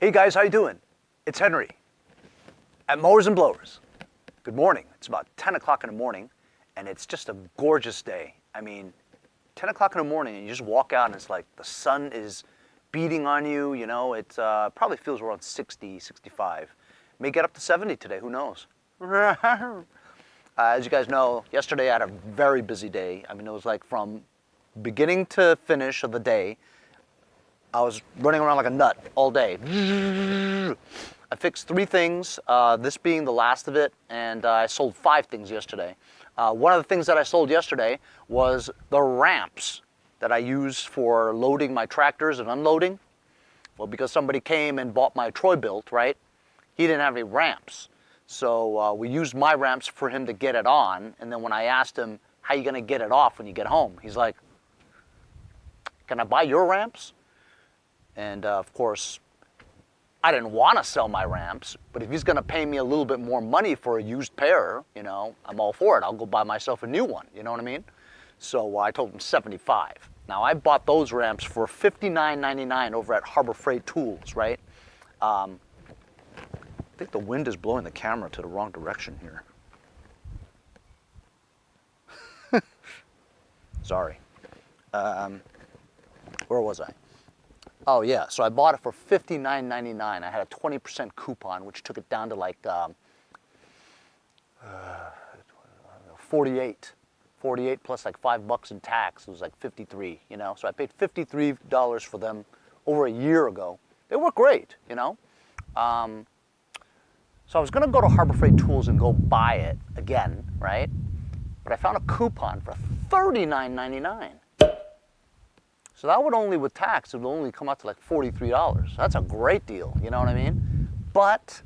Hey guys, how you doing? It's Henry at Mowers and Blowers. Good morning. It's about 10 o'clock in the morning and it's just a gorgeous day. I mean, 10 o'clock in the morning and you just walk out and it's like the sun is beating on you, you know, it probably feels around 60, 65. May get up to 70 today, who knows? As you guys know, yesterday I had a very busy day. I mean, it was like from beginning to finish of the day, I was running around like a nut all day. I fixed 3 things, this being the last of it, and I sold 5 things yesterday. One of the things that I sold yesterday was the ramps that I use for loading my tractors and unloading. Well, because somebody came and bought my Troy built, right? He didn't have any ramps. So we used my ramps for him to get it on, and then when I asked him, how you gonna get it off when you get home? He's like, can I buy your ramps? And of course, I didn't want to sell my ramps, but if he's going to pay me a little bit more money for a used pair, you know, I'm all for it. I'll go buy myself a new one, you know what I mean? So I told him 75. Now I bought those ramps for $59.99 over at Harbor Freight Tools, right? I think the wind is blowing the camera to the wrong direction here. Sorry. Where was I? Oh yeah, so I bought it for $59.99. I had a 20% coupon, which took it down to like 48 plus like $5 in tax. It was like 53, you know. So I paid $53 for them over a year ago. They work great, you know. So I was gonna go to Harbor Freight Tools and go buy it again, right? But I found a coupon for $39.99. So that would only, with tax, it would only come out to like $43. That's a great deal, you know what I mean? But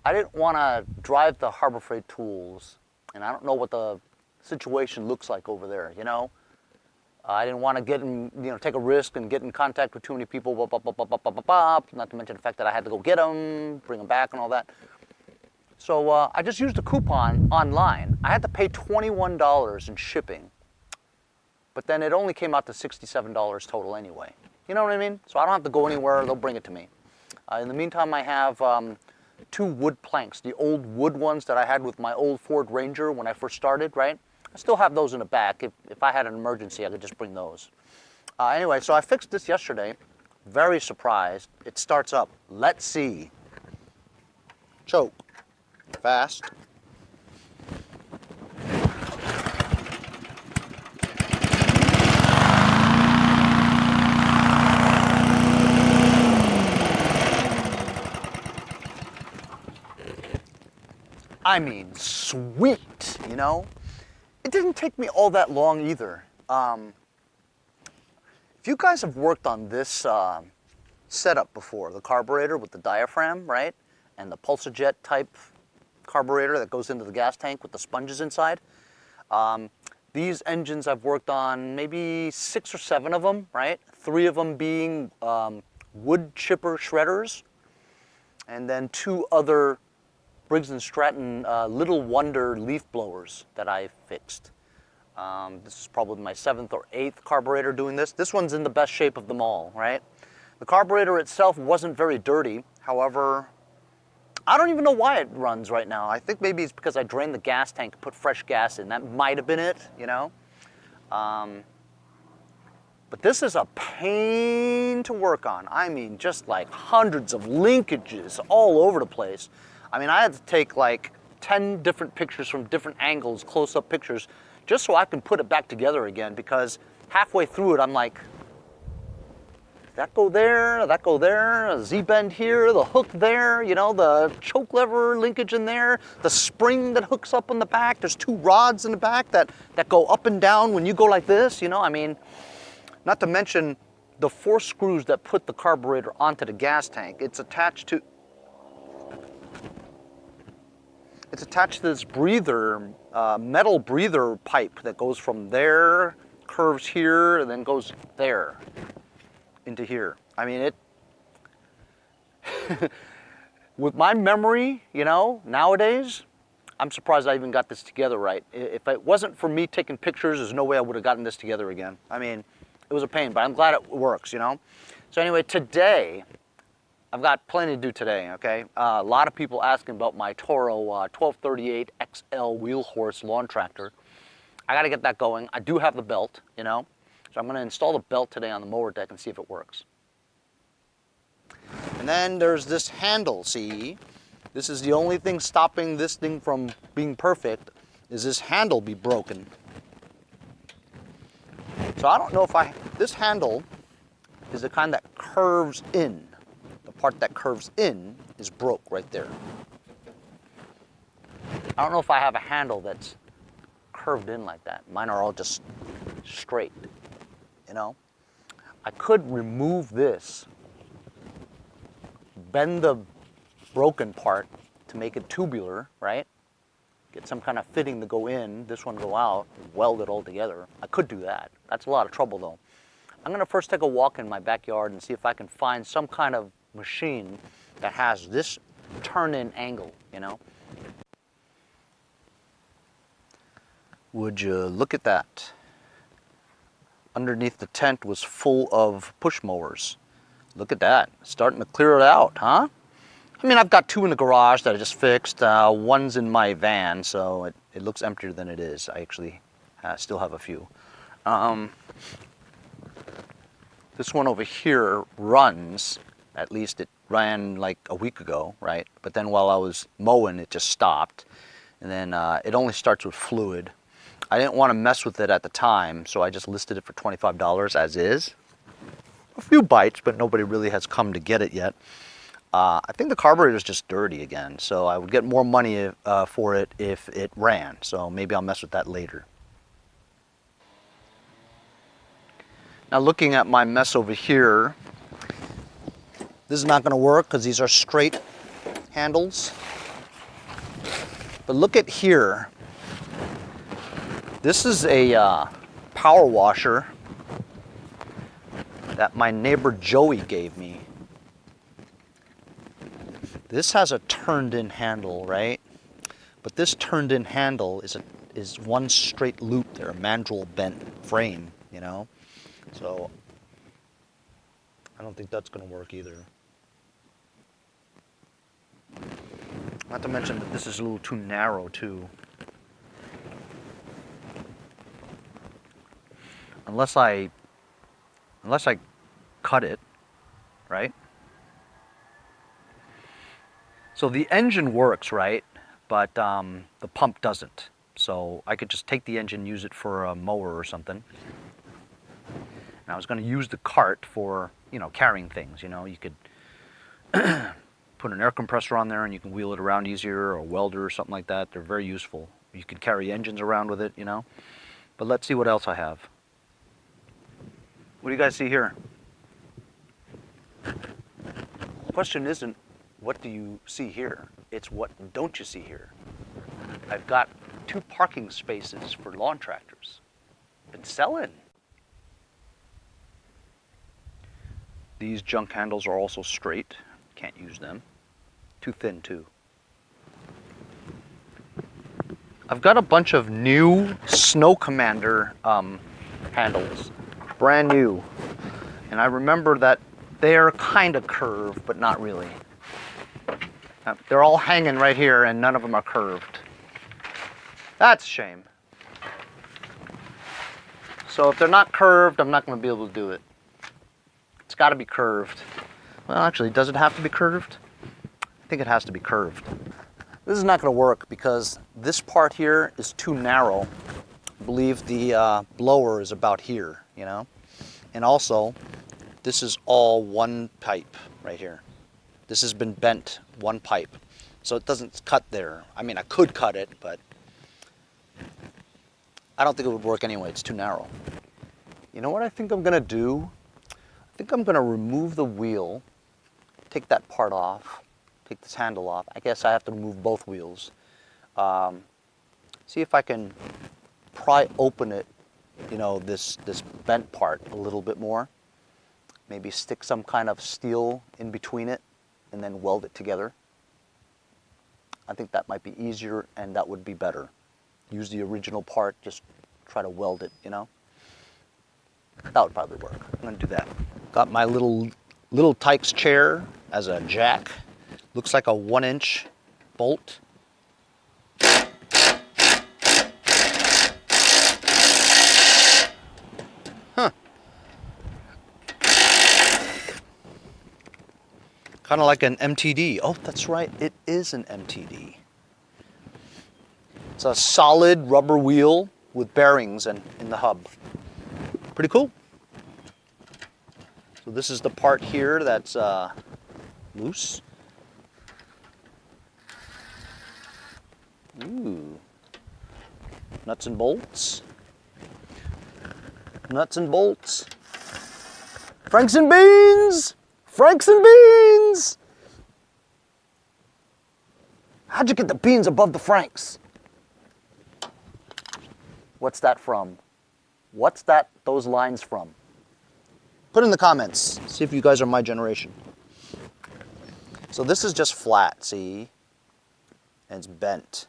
I didn't want to drive to Harbor Freight Tools, and I don't know what the situation looks like over there, you know? I didn't want to get in, you know, take a risk and get in contact with too many people, not to mention the fact that I had to go get them, bring them back and all that. So I just used a coupon online. I had to pay $21 in shipping. But then it only came out to $67 total anyway. You know what I mean? So I don't have to go anywhere, they'll bring it to me. In the meantime, I have 2 wood planks, the old wood ones that I had with my old Ford Ranger when I first started, right? I still have those in the back. If I had an emergency, I could just bring those. Anyway, so I fixed this yesterday. Very surprised. It starts up. Let's see. Choke. Fast. I mean, sweet, you know? It didn't take me all that long either. If you guys have worked on this setup before, the carburetor with the diaphragm, right? And the Pulsajet type carburetor that goes into the gas tank with the sponges inside. These engines I've worked on maybe 6 or 7 of them, right? 3 of them being wood chipper shredders, and then 2 other Briggs & Stratton Little Wonder leaf blowers that I fixed. This is probably my 7th or 8th carburetor doing this. This one's in the best shape of them all, right? The carburetor itself wasn't very dirty. However, I don't even know why it runs right now. I think maybe it's because I drained the gas tank, put fresh gas in. That might have been it, you know? But this is a pain to work on. I mean, just like hundreds of linkages all over the place. I mean, I had to take like 10 different pictures from different angles, close-up pictures, just so I can put it back together again, because halfway through it, I'm like, that go there, that go there, a Z-bend here, the hook there, you know, the choke lever linkage in there, the spring that hooks up in the back, there's 2 rods in the back that go up and down when you go like this, you know, I mean, not to mention the 4 screws that put the carburetor onto the gas tank. It's attached to this breather, metal breather pipe that goes from there, curves here, and then goes there into here. I mean, it, with my memory, you know, nowadays, I'm surprised I even got this together right. If it wasn't for me taking pictures, there's no way I would have gotten this together again. I mean, it was a pain, but I'm glad it works, you know? So anyway, today, I've got plenty to do today, okay? A lot of people asking about my Toro 1238 XL wheel horse lawn tractor. I gotta get that going. I do have the belt, you know? So I'm gonna install the belt today on the mower deck and see if it works. And then there's this handle, see? This is the only thing stopping this thing from being perfect, is this handle be broken. So I don't know if this handle is the kind that curves in. The part that curves in is broke right there. I don't know if I have a handle that's curved in like that. Mine are all just straight, you know? I could remove this, bend the broken part to make it tubular, right? Get some kind of fitting to go in, this one go out, weld it all together. I could do that. That's a lot of trouble though. I'm gonna first take a walk in my backyard and see if I can find some kind of machine that has this turn-in angle, you know? Would you look at that? Underneath the tent was full of push mowers. Look at that, starting to clear it out, huh? I mean, I've got 2 in the garage that I just fixed. One's in my van, so it looks emptier than it is. I actually still have a few. This one over here runs, at least it ran like a week ago, right? But then while I was mowing, it just stopped. And then it only starts with fluid. I didn't want to mess with it at the time, so I just listed it for $25 as is. A few bites, but nobody really has come to get it yet. I think the carburetor is just dirty again, so I would get more money for it if it ran. So maybe I'll mess with that later. Now looking at my mess over here, this is not going to work because these are straight handles. But look at here. This is a power washer that my neighbor Joey gave me. This has a turned-in handle, right? But this turned-in handle is one straight loop there, a mandrel bent frame, you know? So I don't think that's going to work either. Not to mention that this is a little too narrow too. Unless I cut it, right? So the engine works, right? But the pump doesn't. So I could just take the engine, use it for a mower or something. And I was going to use the cart for, you know, carrying things. You know, you could put an air compressor on there and you can wheel it around easier, or a welder or something like that. They're very useful. You could carry engines around with it, you know. But let's see what else I have. What do you guys see here? The question isn't, what do you see here? It's what don't you see here? I've got 2 parking spaces for lawn tractors. Been selling. These junk handles are also straight. Can't use them. Too thin too. I've got a bunch of new Snow Commander handles. Brand new. And I remember that they're kind of curved, but not really. They're all hanging right here and none of them are curved. That's a shame. So if they're not curved, I'm not going to be able to do it. It's got to be curved. Well, actually, does it have to be curved? I think it has to be curved. This is not going to work because this part here is too narrow. I believe the blower is about here, you know? And also, this is all one pipe right here. This has been bent one pipe, so it doesn't cut there. I mean, I could cut it, but I don't think it would work anyway. It's too narrow. You know what I think I'm gonna do? I think I'm gonna remove the wheel, take that part off, take this handle off. I guess I have to remove both wheels. See if I can pry open it, you know, this bent part a little bit more. Maybe stick some kind of steel in between it and then weld it together. I think that might be easier and that would be better. Use the original part, just try to weld it, you know? That would probably work. I'm gonna do that. Got my little Tykes chair as a jack. Looks like a 1-inch bolt. Huh. Kind of like an MTD. Oh, that's right, it is an MTD. It's a solid rubber wheel with bearings in the hub. Pretty cool. So this is the part here that's loose. Ooh. Nuts and bolts. Nuts and bolts. Franks and beans! Franks and beans! How'd you get the beans above the franks? What's that from? What's those lines from? Put in the comments. See if you guys are my generation. So this is just flat, see? And it's bent.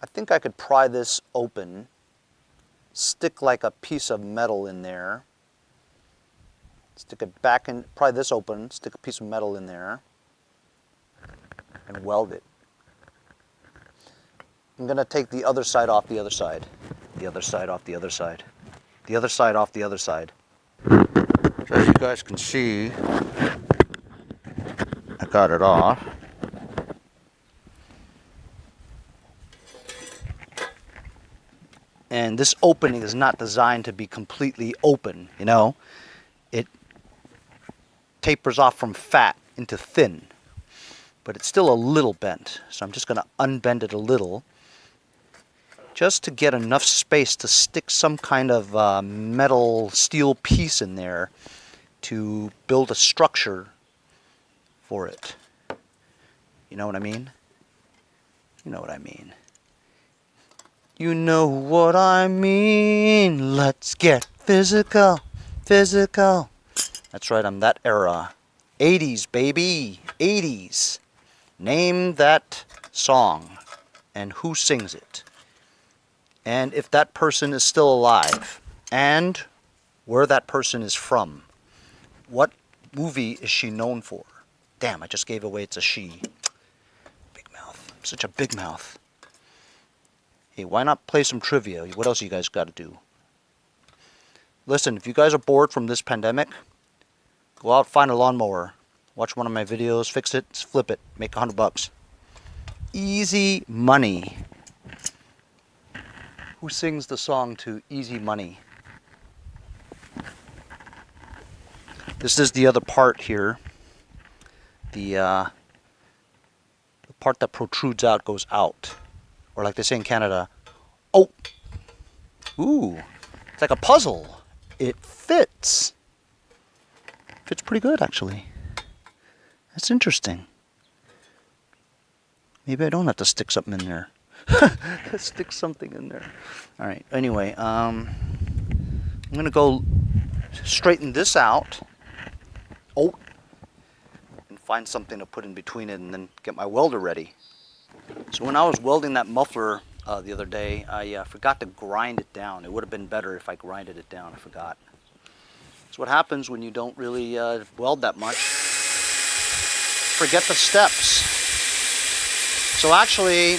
I think I could pry this open, stick like a piece of metal in there, stick it back in, pry this open, stick a piece of metal in there, and weld it. I'm going to take the other side off the other side. The other side off the other side. The other side off the other side. So as you guys can see, I got it off. And this opening is not designed to be completely open, you know. It tapers off from fat into thin, but it's still a little bent. So I'm just going to unbend it a little, just to get enough space to stick some kind of metal steel piece in there to build a structure for it. You know what I mean? You know what I mean. You know what I mean. Let's get physical, physical. That's right, I'm that era. 80s, baby, 80s. Name that song and who sings it. And if that person is still alive. And where that person is from. What movie is she known for? Damn, I just gave away it's a she. Big mouth. I'm such a big mouth. Hey, why not play some trivia? What else you guys got to do? Listen, if you guys are bored from this pandemic, go out, find a lawnmower. Watch one of my videos, fix it, flip it, make $100. Easy money. Who sings the song to Easy Money? This is the other part here. The part that protrudes out goes out. Or like they say in Canada, oh, ooh, it's like a puzzle. It fits. Fits pretty good, actually. That's interesting. Maybe I don't have to stick something in there. Stick something in there. All right, anyway, I'm going to go straighten this out. Oh, and find something to put in between it and then get my welder ready. So when I was welding that muffler the other day, I forgot to grind it down. It would have been better if I grinded it down. I forgot. That's what happens when you don't really weld that much. Forget the steps. So actually,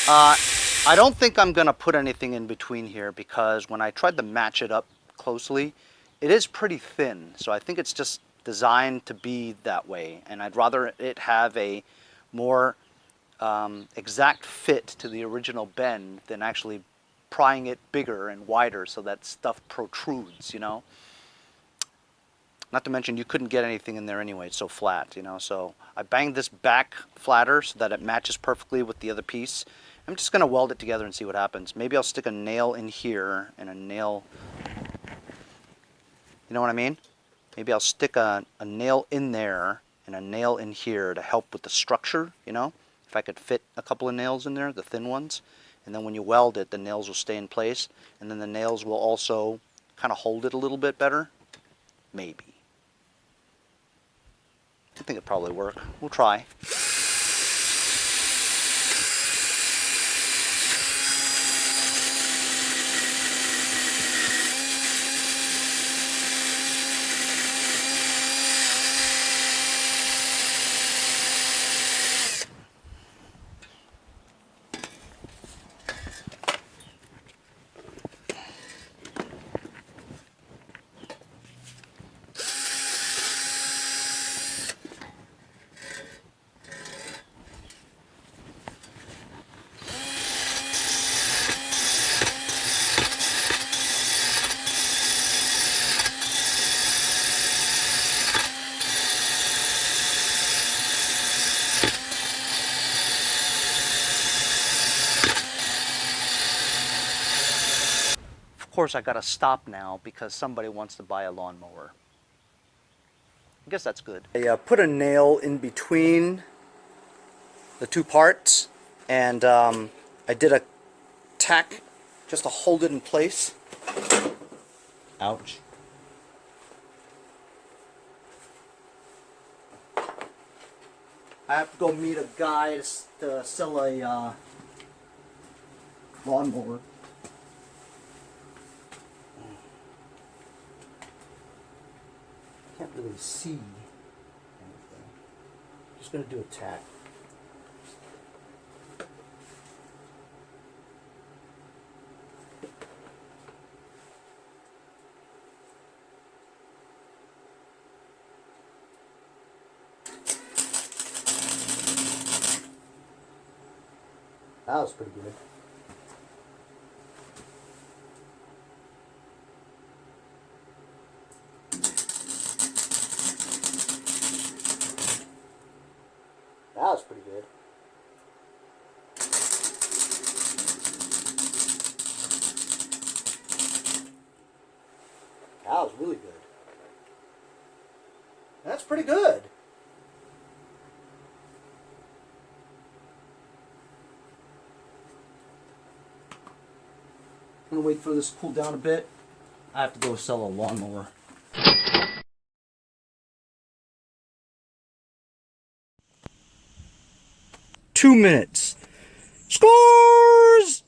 I don't think I'm going to put anything in between here because when I tried to match it up closely, it is pretty thin. So I think it's just designed to be that way. And I'd rather it have a more exact fit to the original bend than actually prying it bigger and wider so that stuff protrudes, you know. Not to mention you couldn't get anything in there anyway, it's so flat, you know. So I banged this back flatter so that it matches perfectly with the other piece. I'm just going to weld it together and see what happens. Maybe I'll stick a nail in here and a nail, you know what I mean? Maybe I'll stick a nail in there and a nail in here to help with the structure, you know. If I could fit a couple of nails in there, the thin ones, and then when you weld it, the nails will stay in place, and then the nails will also kind of hold it a little bit better. Maybe. I think it'd probably work. We'll try. course, I gotta stop now because somebody wants to buy a lawnmower. I guess that's good. I put a nail in between the two parts, and I did a tack just to hold it in place. Ouch. I have to go meet a guy to sell a lawnmower. Can't really see anything. Just gonna do a tack. That was pretty good. That was pretty good. That was really good. That's pretty good. I'm gonna wait for this to cool down a bit. I have to go sell a lawnmower. Two minutes. Scores!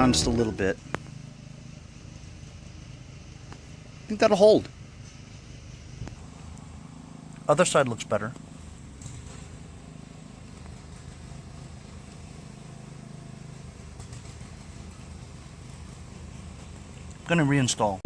around just a little bit. I think that'll hold. Other side looks better. I'm gonna reinstall.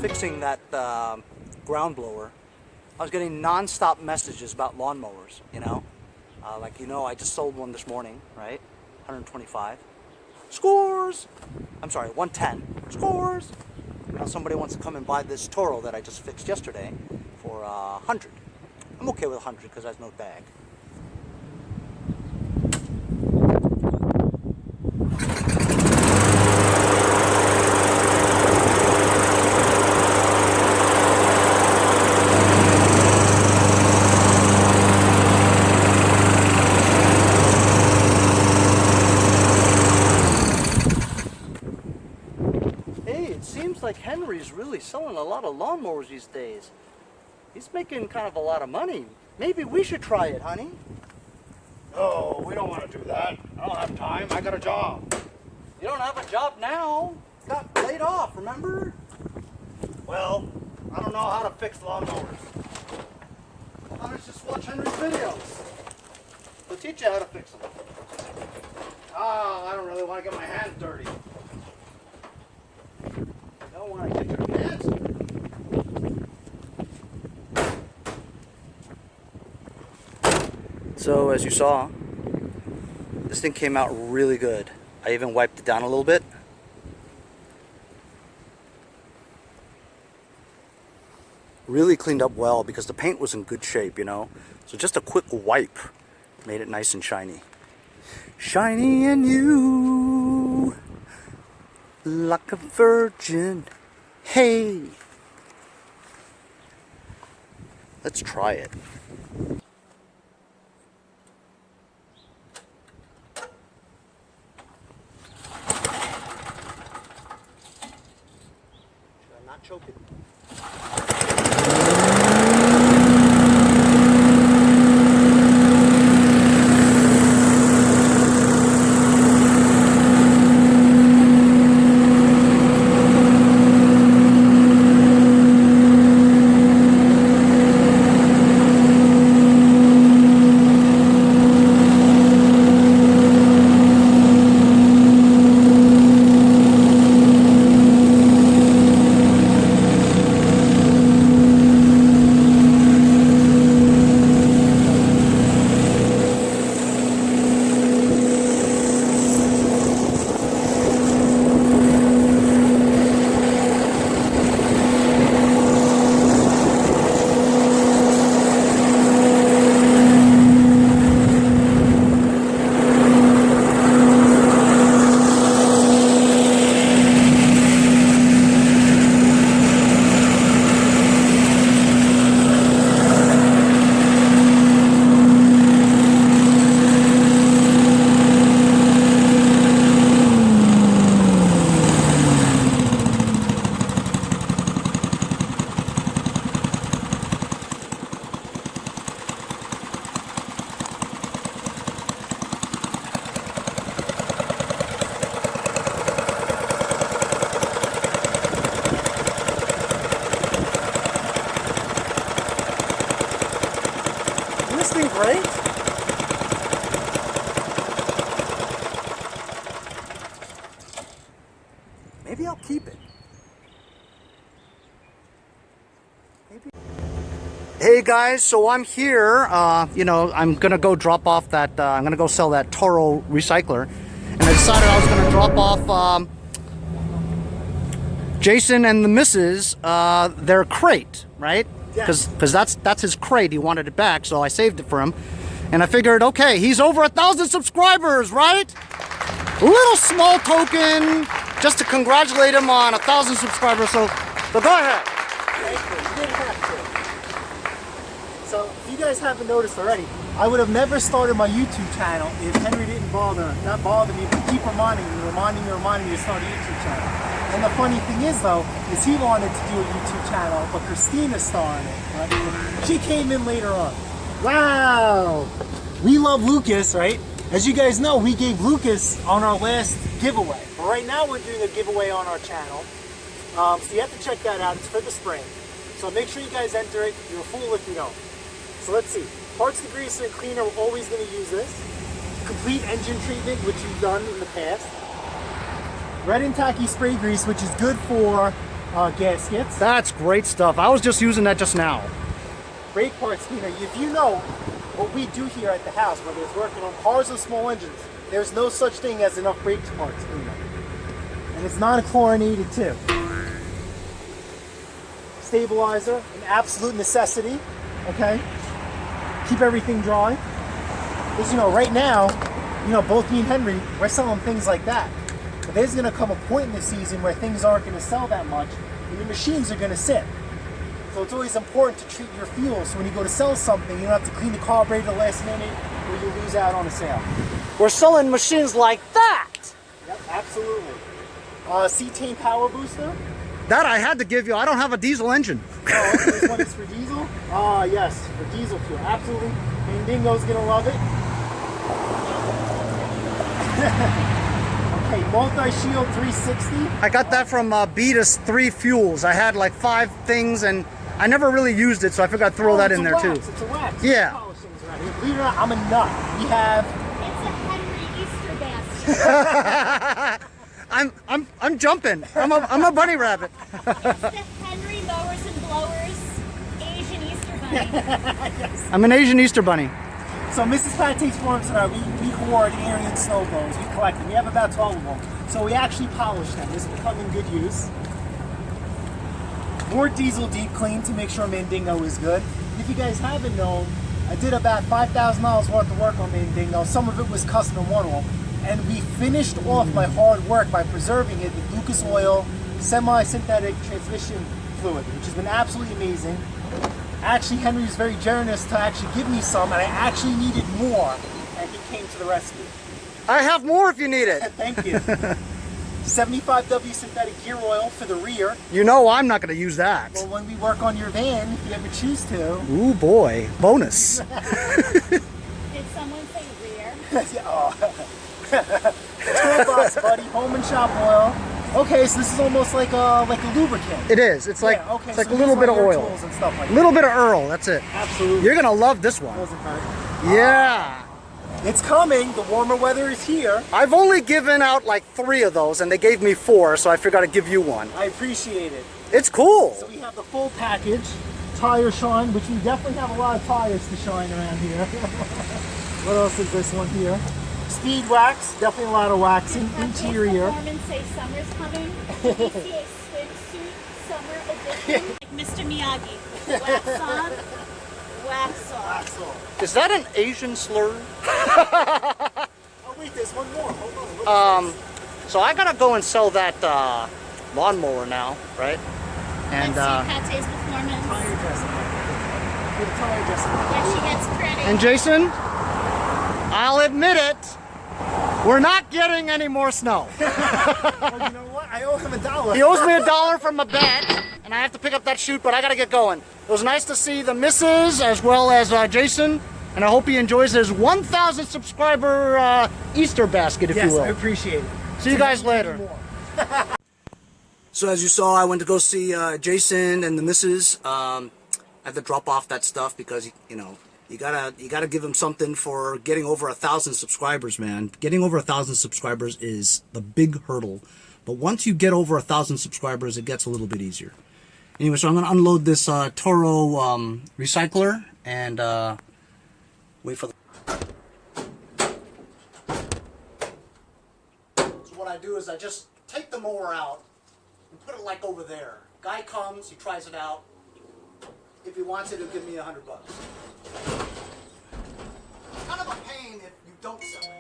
Fixing that ground blower, I was getting non-stop messages about lawnmowers, you know? I just sold one this morning, right? 125. Scores! I'm sorry, 110. Scores! Now somebody wants to come and buy this Toro that I just fixed yesterday for 100. I'm okay with 100 because there's no tag. Like Henry's really selling a lot of lawnmowers these days. He's making kind of a lot of money. Maybe we should try it, honey. No, we don't want to do that. I don't have time. I got a job. You don't have a job now. You got laid off, remember? Well, I don't know how to fix lawnmowers. Why don't you just watch Henry's videos? He'll teach you how to fix them. I don't really want to get my hands dirty. Don't want to get your hands dirty. So as you saw, this thing came out really good. I even wiped it down a little bit. Really cleaned up well because the paint was in good shape, you know. So just a quick wipe made it nice and shiny. Shiny and you, like a virgin. Hey, let's try it. Should I not choke it? Right? Maybe I'll keep it. Maybe. Hey guys, so I'm here. You know, I'm gonna go drop off that. I'm gonna go sell that Toro recycler, and I decided I was gonna drop off Jason and the missus their crate, right? Because that's his crate. He wanted it back, so I saved it for him. And I figured, okay, he's over 1,000 subscribers, right? A little small token just to congratulate him on 1,000 subscribers. So go ahead. Thank you. You didn't have to. So, if you guys haven't noticed already, I would have never started my YouTube channel if Henry didn't not bother me, but keep reminding me to start a YouTube channel. And the funny thing is, though, is he wanted to do a YouTube channel, but Christina started it. Right? She came in later on. Wow! We love Lucas, right? As you guys know, we gave Lucas on our last giveaway. But right now we're doing a giveaway on our channel. So you have to check that out. It's for the spring. So make sure you guys enter it. You're a fool if you don't. So let's see. Parts degreaser and cleaner, we're always going to use this. Complete engine treatment, which you've done in the past. Red and tacky spray grease, which is good for gaskets. That's great stuff. I was just using that just now. Brake parts cleaner. If you know what we do here at the house, whether it's working on cars or small engines, there's no such thing as enough brake parts cleaner. And it's non-chlorinated too. Stabilizer, an absolute necessity, okay? Keep everything dry. Because, you know, right now, you know, both me and Henry, we're selling things like that. But there's going to come a point in the season where things aren't going to sell that much, and your machines are going to sit. So it's always important to treat your fuel, so when you go to sell something, you don't have to clean the carburetor the last minute, or you lose out on a sale. We're selling machines like that. Yep, absolutely. Cetane power booster. That I had to give you. I don't have a diesel engine. Oh, this one is for diesel? Yes, for diesel fuel. Absolutely. Mandingo's gonna love it. Okay, multi-shield 360. I got that from Beatus 3 Fuels. I had like 5 things and I never really used it, so I figured I'd throw that in there too. It's a wax. Yeah. Believe it or not, I'm a nut. We have... It's a Henry Easter basket. I'm jumping. I'm a bunny rabbit. It's the Henry Mowers and Blowers Asian Easter Bunny. Yes. I'm an Asian Easter bunny. So Mrs. Pate's Farms and I, we hoard Aryan snow blowers. We collect them. We have about 12 of them. So we actually polish them. This will come in good use. More diesel deep clean to make sure Mandingo is good. If you guys haven't known, I did about $5,000 worth of work on Mandingo. Some of it was custom one-off. And we finished off my hard work by preserving it with Lucas oil, semi-synthetic transmission fluid, which has been absolutely amazing. Actually, Henry was very generous to actually give me some, and I actually needed more, and he came to the rescue. I have more if you need it. Thank you. 75W synthetic gear oil for the rear. You know I'm not going to use that. Well, when we work on your van, if you ever choose to. Ooh boy, bonus. Did someone say rear? Toolbox, buddy, home and shop oil. Okay, so this is almost like a lubricant. It is. It's like okay, it's like so a little these bit are of your oil. tools and stuff like A little bit of Earl, that's it. Absolutely. You're going to love this one. Doesn't hurt. Yeah. It's coming. The warmer weather is here. I've only given out like 3 of those and they gave me 4, so I figured I'd give you one. I appreciate it. It's cool. So we have the full package. Tire shine, which we definitely have a lot of tires to shine around here. What else is this one here? Speed wax, definitely a lot of waxing. Interior. Performance say summer's coming. DCA swimsuit summer edition. Like Mr. Miyagi. Wax on, wax off. Wax off. Is that an Asian slur? Oh wait, there's one more. Hold on. So I gotta go and sell that lawnmower now, right? And Let's see Pate's performance. Tire dressing. For the tire dressing. When she gets pretty. and Jason, I'll admit it, we're not getting any more snow. Oh, you know what? I owe him $1. He owes me $1 from a bet, and I have to pick up that chute, but I gotta get going. It was nice to see the missus as well as Jason, and I hope he enjoys his 1,000 subscriber Easter basket, if Yes, you will. I appreciate it. See you guys later. So as you saw, I went to go see Jason and the missus. I had to drop off that stuff because, you know, You gotta give him something for getting over 1,000 subscribers, man. Getting over 1,000 subscribers is the big hurdle. But once you get over 1,000 subscribers, it gets a little bit easier. Anyway, so I'm gonna unload this Toro recycler and wait for the... So what I do is I just take the mower out and put it like over there. Guy comes, he tries it out. If he wants it, he'll give me $100. Kind of a pain if you don't sell it.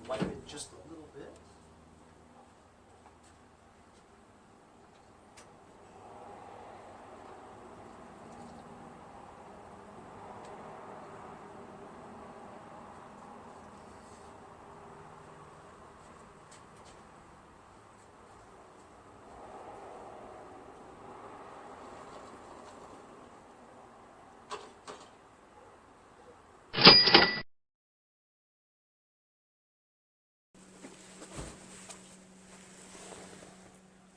Wipe it just a little bit.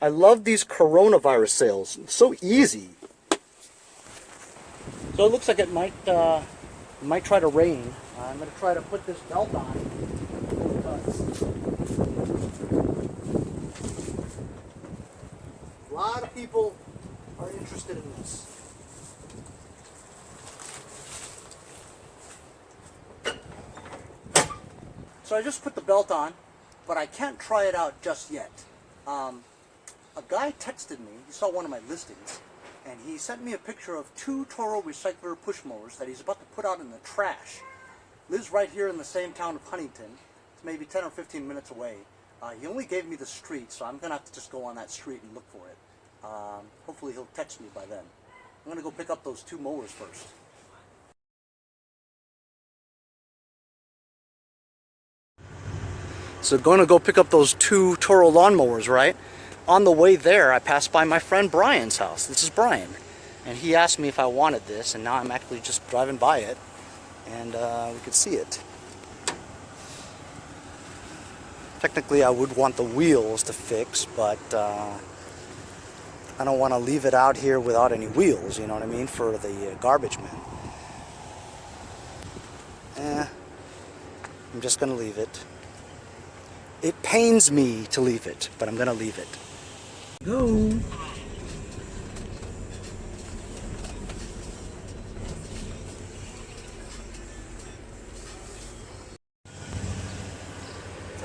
I love these coronavirus sales. It's so easy. So it looks like it might try to rain. I'm going to try to put this belt on. A lot of people are interested in this. So I just put the belt on, but I can't try it out just yet. A guy texted me, he saw one of my listings, and he sent me a picture of 2 Toro recycler push mowers that he's about to put out in the trash. Lives right here in the same town of Huntington. It's maybe 10 or 15 minutes away. He only gave me the street, so I'm going to have to just go on that street and look for it. Hopefully he'll text me by then. I'm going to go pick up those 2 mowers first. So going to go pick up those 2 Toro lawnmowers, right? On the way there, I passed by my friend Brian's house. This is Brian. And he asked me if I wanted this, and now I'm actually just driving by it, and we could see it. Technically, I would want the wheels to fix, but I don't want to leave it out here without any wheels, you know what I mean, for the garbage men. I'm just going to leave it. It pains me to leave it, but I'm going to leave it. Go.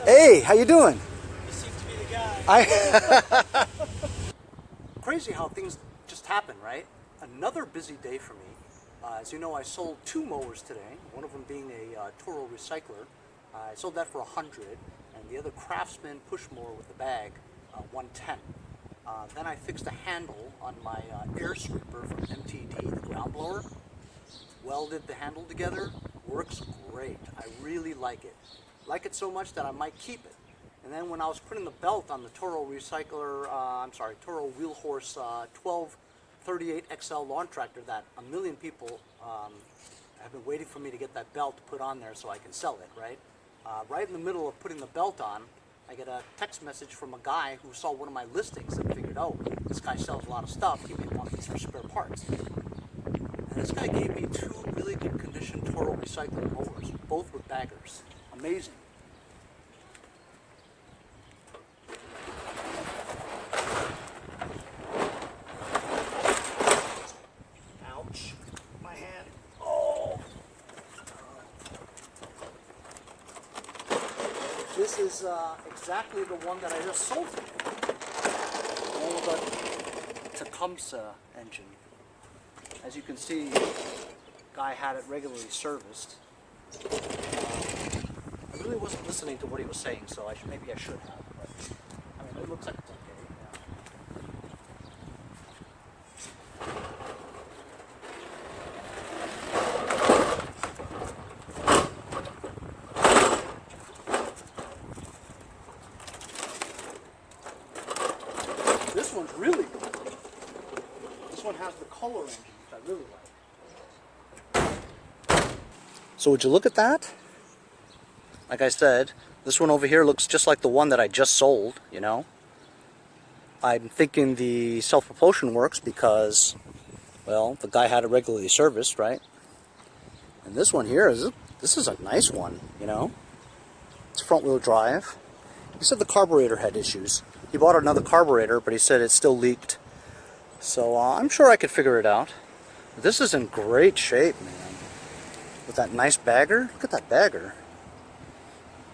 Hey, how you doing? You seem to be the guy. Crazy how things just happen, right? Another busy day for me. As you know, I sold 2 mowers today, one of them being a Toro recycler. I sold that for $100, and the other Craftsman push mower with the bag, $110. Then I fixed a handle on my air sweeper from MTD, the ground blower. Welded the handle together. Works great. I really like it. Like it so much that I might keep it. And then when I was putting the belt on the Toro recycler, Toro Wheel Horse 1238 XL lawn tractor that a million people have been waiting for me to get that belt to put on there so I can sell it, right? Right in the middle of putting the belt on, I get a text message from a guy who saw one of my listings and figured, oh, this guy sells a lot of stuff, he may want these for spare parts. And this guy gave me 2 really good condition Toro recycling mowers, both with baggers. Amazing. Ouch. My hand. Oh. This is exactly the one that I just sold to you. One with the Tecumseh engine. As you can see, guy had it regularly serviced. I really wasn't listening to what he was saying, so maybe I should have. But, I mean, it looks like it's okay. has the color engine, which I really like. So would you look at that? Like I said, this one over here looks just like the one that I just sold, you know. I'm thinking the self-propulsion works because, well, the guy had it regularly serviced, right? And this one here, this is a nice one, you know. It's front-wheel drive. He said the carburetor had issues. He bought another carburetor, but he said it still leaked. So I'm sure I could figure it out. This is in great shape, man. With that nice bagger. Look at that bagger.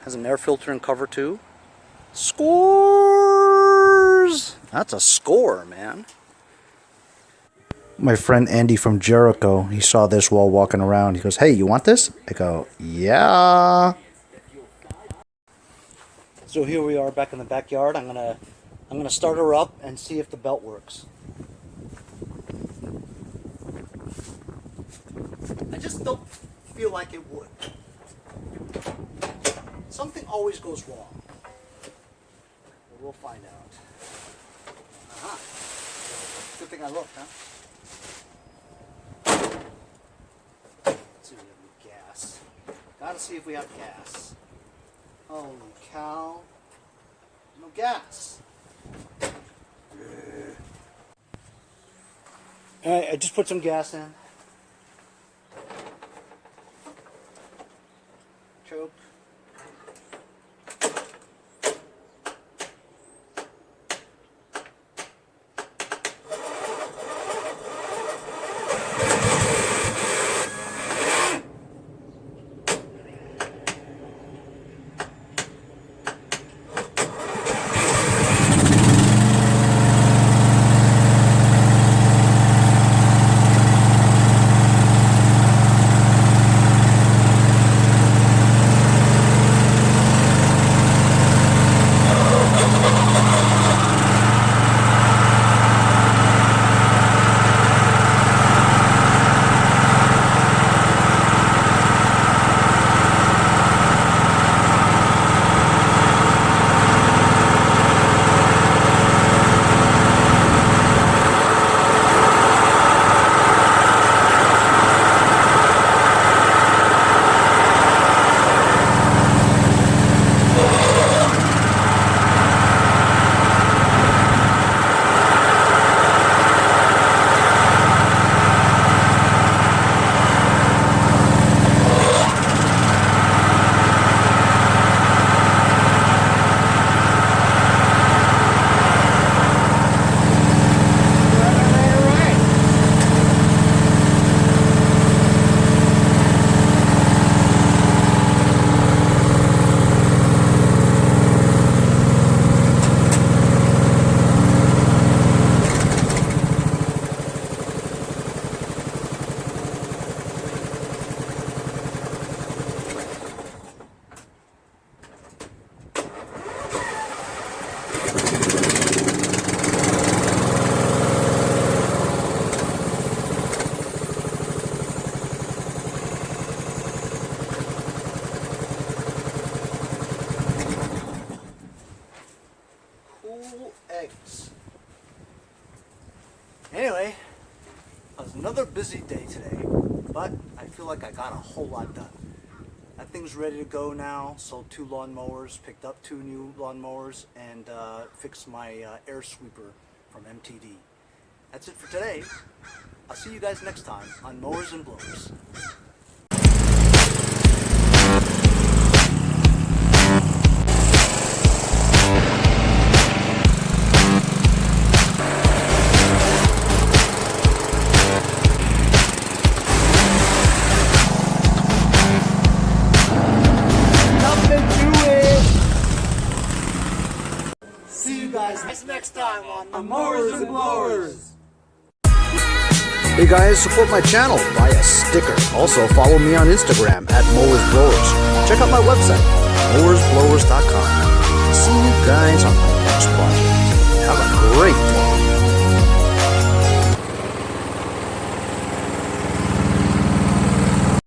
Has an air filter and cover too. Scores! That's a score, man. My friend Andy from Jericho, he saw this while walking around. He goes, "Hey, you want this?" I go, "Yeah." So here we are back in the backyard. I'm gonna start her up and see if the belt works. I just don't feel like it would. Something always goes wrong. But we'll find out. Aha. Good thing I looked, huh? Let's see if we have any gas. Gotta see if we have gas. Holy cow. No gas. Alright, I just put some gas in. Choke. Anyway, it was another busy day today, but I feel like I got a whole lot done. That thing's ready to go now. Sold 2 lawnmowers, picked up 2 new lawnmowers, and fixed my air sweeper from MTD. That's it for today. I'll see you guys next time on Mowers and Blowers. Next time on Mowers and Blowers. Hey guys, support my channel, buy a sticker. Also follow me on Instagram at Mowers Blowers. Check out my website, mowersblowers.com. See you guys on my next project. Have a